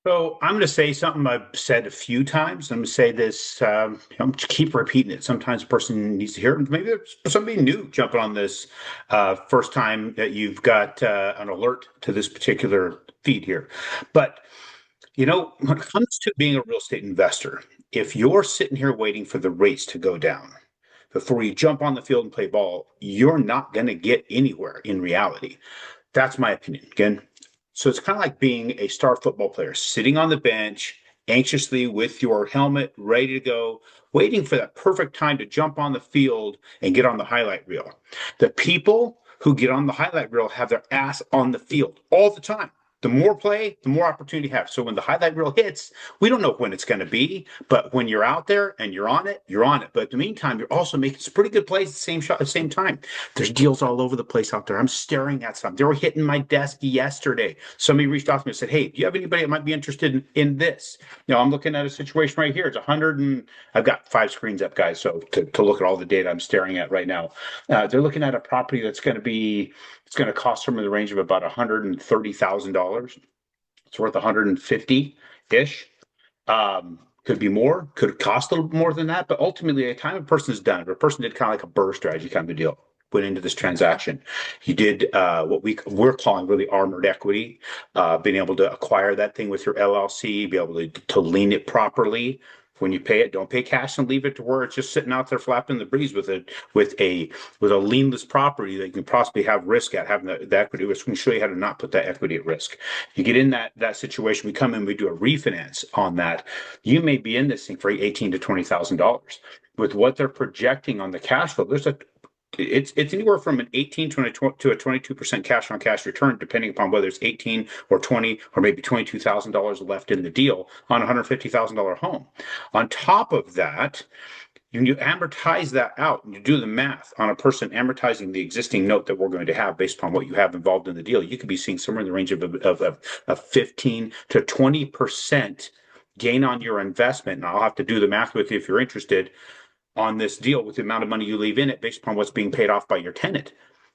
So I'm going to say something I've said a few times. I'm going to say this, keep repeating it. Sometimes a person needs to hear it. Maybe there's somebody new jumping on this first time that you've got an alert to this particular feed here. But, when it comes to being a real estate investor, if you're sitting here waiting for the rates to go down before you jump on the field and play ball, you're not going to get anywhere in reality. That's my opinion. Again, so it's kind of like being a star football player, sitting on the bench, anxiously with your helmet ready to go, waiting for that perfect time to jump on the field and get on the highlight reel. The people who get on the highlight reel have their ass on the field all the time. The more play, the more opportunity you have. So when the highlight reel hits, we don't know when it's going to be, but when you're out there and you're on it, you're on it. But in the meantime, you're also making some pretty good plays at the same shot at the same time. There's deals all over the place out there. I'm staring at some. They were hitting my desk yesterday. Somebody reached out to me and said, "Hey, do you have anybody that might be interested in this?" I'm looking at a situation right here. It's 100 and I've got 5 screens up, guys. So to look at all the data I'm staring at right now, they're looking at a property that's going to be it's going to cost them in the range of about $130,000. It's worth 150-ish. Could be more, could cost a little more than that, but ultimately, a time a person is done, or a person did kind of like a burr strategy kind of deal, went into this transaction. He did what we're calling really armored equity, being able to acquire that thing with your LLC, be able to lien it properly. When you pay it, don't pay cash and leave it to where it's just sitting out there flapping the breeze with a lienless property that you can possibly have risk at having the equity risk. We can show you how to not put that equity at risk. You get in that situation, we come in, we do a refinance on that. You may be in this thing for $18,000 to $20,000 with what they're projecting on the cash flow. It's anywhere from an 18 to a 22% cash on cash return, depending upon whether it's 18 or 20 or maybe $22,000 left in the deal on a $150,000 home. On top of that, you amortize that out and you do the math on a person amortizing the existing note that we're going to have based upon what you have involved in the deal. You could be seeing somewhere in the range of 15 to 20% gain on your investment. And I'll have to do the math with you if you're interested on this deal with the amount of money you leave in it based upon what's being paid off by your tenant.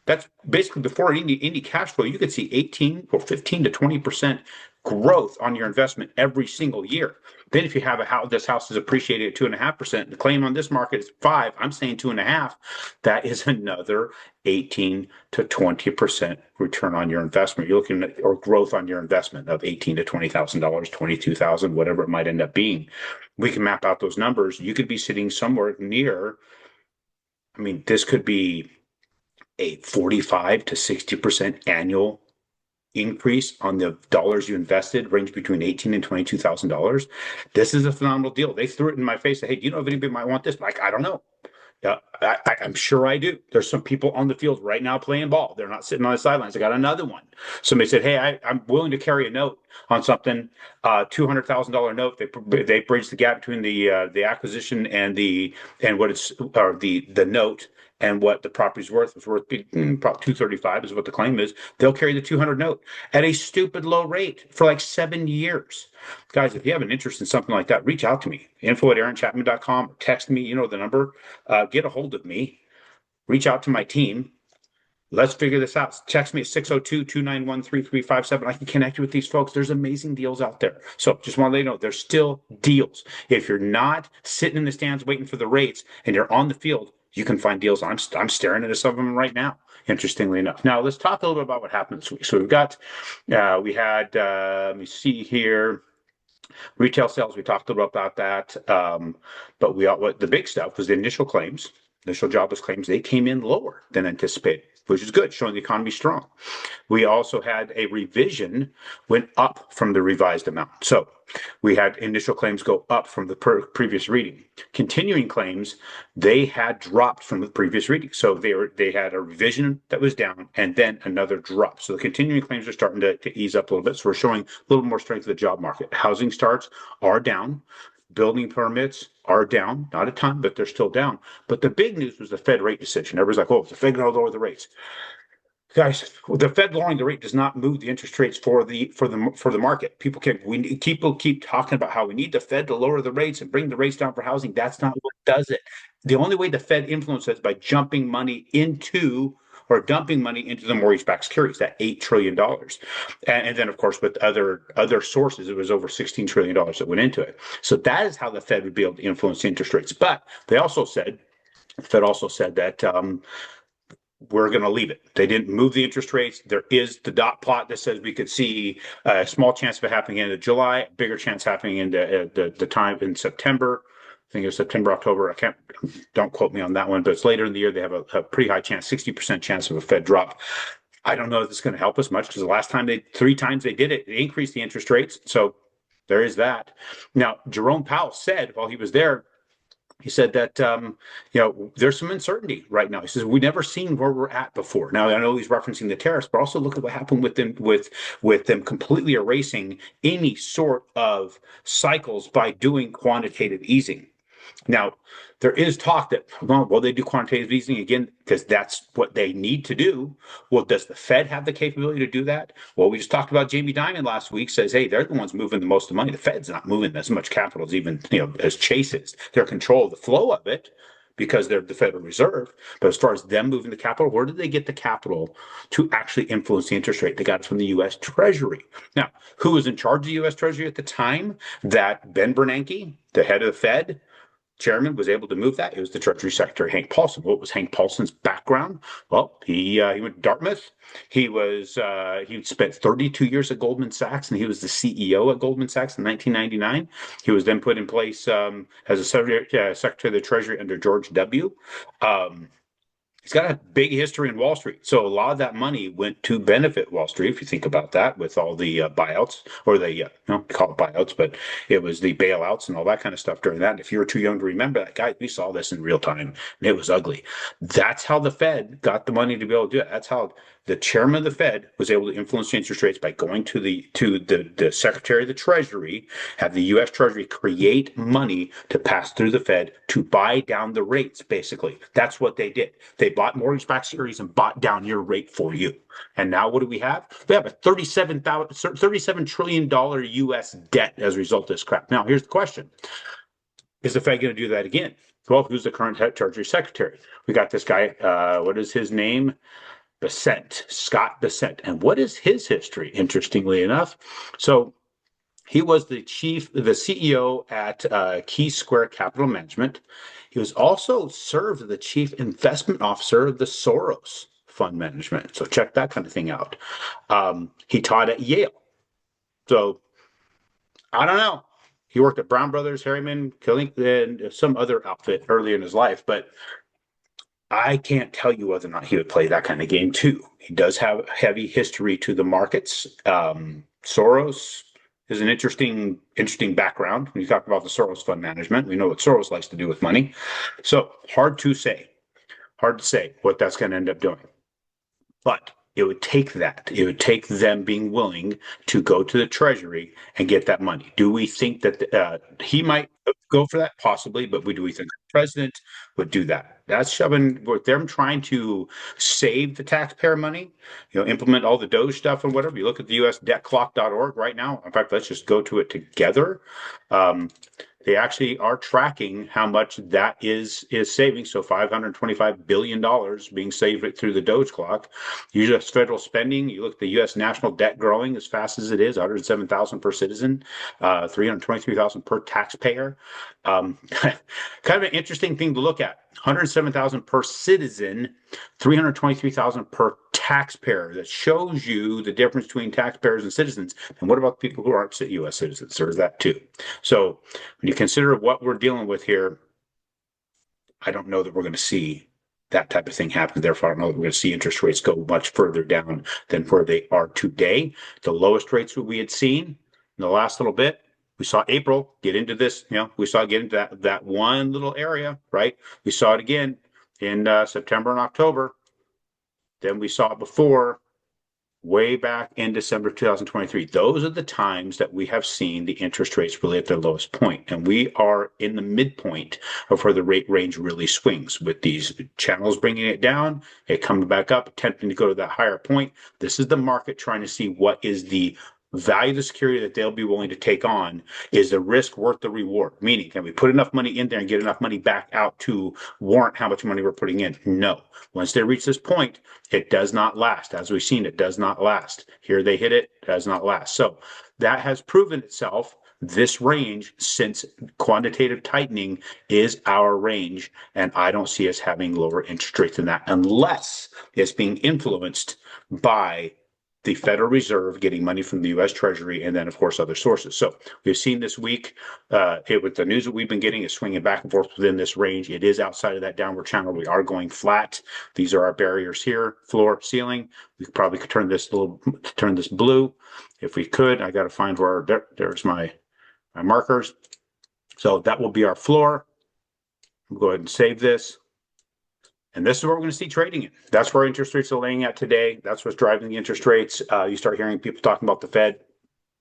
That's basically before any cash flow. You could see 18 or 15 to 20% growth on your investment every single year. Then if you have a house, this house is appreciated at 2.5%. The claim on this market is 5. I'm saying 2.5. That is another 18 to 20% return on your investment. You're looking at or growth on your investment of $18,000 to $20,000, 22,000, whatever it might end up being. We can map out those numbers. You could be sitting somewhere near. This could be a 45 to 60% annual increase on the dollars you invested, range between $18,000 and $22,000. This is a phenomenal deal. They threw it in my face. Hey, do you know if anybody might want this? I'm like, I don't know. Yeah, I'm sure I do. There's some people on the field right now playing ball. They're not sitting on the sidelines. I got another one. Somebody said, "Hey, I'm willing to carry a note on something, $200,000 note." They bridge the gap between the acquisition and what it's or the note and what the property's worth. It's worth probably 235 is what the claim is. They'll carry the 200 note at a stupid low rate for like 7 years. Guys, if you have an interest in something like that, reach out to me. info@aaronchapman.com. Text me, the number. Get a hold of me. Reach out to my team. Let's figure this out. Text me at 602-291-3357. I can connect you with these folks. There's amazing deals out there. So just want to let you know, there's still deals. If you're not sitting in the stands waiting for the rates and you're on the field, you can find deals. I'm staring into some of them right now, interestingly enough. Now, let's talk a little bit about what happened this week. So we had, let me see here. Retail sales, we talked a little about that. But the big stuff was the initial jobless claims. They came in lower than anticipated, which is good, showing the economy strong. We also had a revision, went up from the revised amount. So we had initial claims go up from the previous reading. Continuing claims, they had dropped from the previous reading. So they had a revision that was down and then another drop. So the continuing claims are starting to ease up a little bit. So we're showing a little more strength of the job market. Housing starts are down. Building permits are down, not a ton, but they're still down. But the big news was the Fed rate decision. Everybody's like, "Oh, is the Fed going to lower the rates?" Guys, the Fed lowering the rate does not move the interest rates for the market. People keep talking about how we need the Fed to lower the rates and bring the rates down for housing. That's not what does it. The only way the Fed influences is by jumping money into or dumping money into the mortgage-backed securities, that $8 trillion. And then, of course, with other sources, it was over $16 trillion that went into it. So that is how the Fed would be able to influence interest rates. But the Fed also said that we're going to leave it. They didn't move the interest rates. There is the dot plot that says we could see a small chance of it happening in July, a bigger chance happening in the time in September. I think it was September, October. Don't quote me on that one, but it's later in the year. They have a pretty high chance, 60% chance of a Fed drop. I don't know if it's going to help us much because the last time three times they did it, they increased the interest rates. So there is that. Now, Jerome Powell said while he was there, he said that there's some uncertainty right now. He says we've never seen where we're at before. Now I know he's referencing the tariffs, but also look at what happened with them completely erasing any sort of cycles by doing quantitative easing. Now, there is talk that, well, they do quantitative easing again because that's what they need to do. Well, does the Fed have the capability to do that? Well, we just talked about Jamie Dimon last week, says, hey, they're the ones moving the most of the money. The Fed's not moving as much capital as even, as Chase is. They're control of the flow of it because they're the Federal Reserve. But as far as them moving the capital, where did they get the capital to actually influence the interest rate? They got it from the U.S. Treasury. Now, who was in charge of the U.S. Treasury at the time that Ben Bernanke, the head of the Fed, chairman, was able to move that? It was the Treasury Secretary, Hank Paulson. What was Hank Paulson's background? Well, he went to Dartmouth. He spent 32 years at Goldman Sachs, and he was the CEO at Goldman Sachs in 1999. He was then put in place as a Secretary of the Treasury under George W. He's got a big history in Wall Street. So a lot of that money went to benefit Wall Street, if you think about that, with all the buyouts, or call it buyouts, but it was the bailouts and all that kind of stuff during that. And if you were too young to remember that, guys, we saw this in real time, and it was ugly. That's how the Fed got the money to be able to do it. That's how the chairman of the Fed was able to influence interest rates by going to the Secretary of the Treasury, have the U.S. Treasury create money to pass through the Fed to buy down the rates, basically. That's what they did. They bought mortgage-backed securities and bought down your rate for you. And now what do we have? We have a $37 trillion U.S. debt as a result of this crap. Now, here's the question. Is the Fed going to do that again? Well, who's the current Treasury Secretary? We got this guy, what is his name? Scott Bessent. And what is his history, interestingly enough? So he was the CEO at Key Square Capital Management. He was also served as the chief investment officer of the Soros Fund Management. So check that kind of thing out. He taught at Yale. So I don't know. He worked at Brown Brothers, Harriman, Killing, and some other outfit early in his life, but I can't tell you whether or not he would play that kind of game too. He does have heavy history to the markets. Soros is an interesting background. When you talk about the Soros Fund Management, we know what Soros likes to do with money. So hard to say what that's going to end up doing. But it would take that. It would take them being willing to go to the Treasury and get that money. Do we think that he might go for that? Possibly, but do we think the president would do that? That's shoving with them trying to save the taxpayer money, implement all the Doge stuff and whatever. You look at the USDebtClock.org right now. In fact, let's just go to it together. They actually are tracking how much that is saving. So $525 billion being saved through the Doge clock. U.S. federal spending, you look at the U.S. national debt growing as fast as it is, $107,000 per citizen, $323,000 per taxpayer. Kind of an interesting thing to look at. $107,000 per citizen, $323,000 per taxpayer. That shows you the difference between taxpayers and citizens. And what about the people who aren't U.S. citizens? There's that too. So when you consider what we're dealing with here, I don't know that we're going to see that type of thing happen. Therefore, I don't know that we're going to see interest rates go much further down than where they are today. The lowest rates we had seen in the last little bit, we saw April get into this, we saw it get into that one little area, right? We saw it again in September and October. Then we saw it before, way back in December 2023. Those are the times that we have seen the interest rates really at their lowest point. And we are in the midpoint of where the rate range really swings, with these channels bringing it down, it coming back up, attempting to go to that higher point. This is the market trying to see what is the value the security that they'll be willing to take on. Is the risk worth the reward? Meaning, can we put enough money in there and get enough money back out to warrant how much money we're putting in? No. Once they reach this point, it does not last. As we've seen, it does not last. Here they hit it, does not last. So that has proven itself. This range, since quantitative tightening, is our range, and I don't see us having lower interest rates than that unless it's being influenced by the Federal Reserve getting money from the U.S. Treasury, and then, of course, other sources. So we've seen this week, with the news that we've been getting, is swinging back and forth within this range. It is outside of that downward channel. We are going flat. These are our barriers here: floor, ceiling. We probably could turn this blue if we could. I got to find where there's my markers. So that will be our floor. We'll go ahead and save this. And this is where we're going to see trading in. That's where interest rates are laying at today. That's what's driving the interest rates. You start hearing people talking about the Fed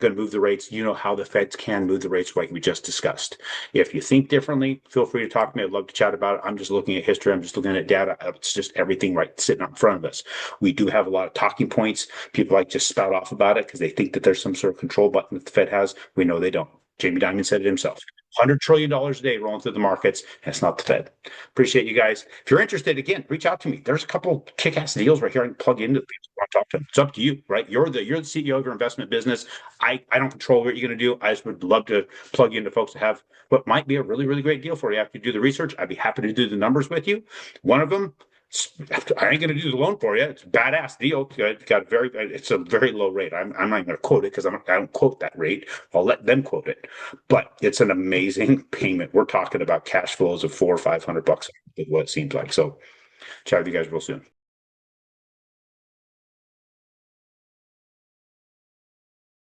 going to move the rates. You know how the Feds can move the rates like we just discussed. If you think differently, feel free to talk to me. I'd love to chat about it. I'm just looking at history. I'm just looking at data. It's just everything right sitting up in front of us. We do have a lot of talking points. People like to spout off about it because they think that there's some sort of control button that the Fed has. We know they don't. Jamie Dimon said it himself. $100 trillion a day rolling through the markets. That's not the Fed. Appreciate you guys. If you're interested, again, reach out to me. There's a couple kick-ass deals right here I can plug into the people who want to talk to them. It's up to you, right? You're the CEO of your investment business. I don't control what you're going to do. I just would love to plug you into folks that have what might be a really, really great deal for you. After you do the research, I'd be happy to do the numbers with you. One of them, I ain't going to do the loan for you. It's a badass deal. It's a very low rate. I'm not going to quote it because I don't quote that rate. I'll let them quote it. But it's an amazing payment. We're talking about cash flows of $400 or $500 is what it seems like. So chat with you guys real soon.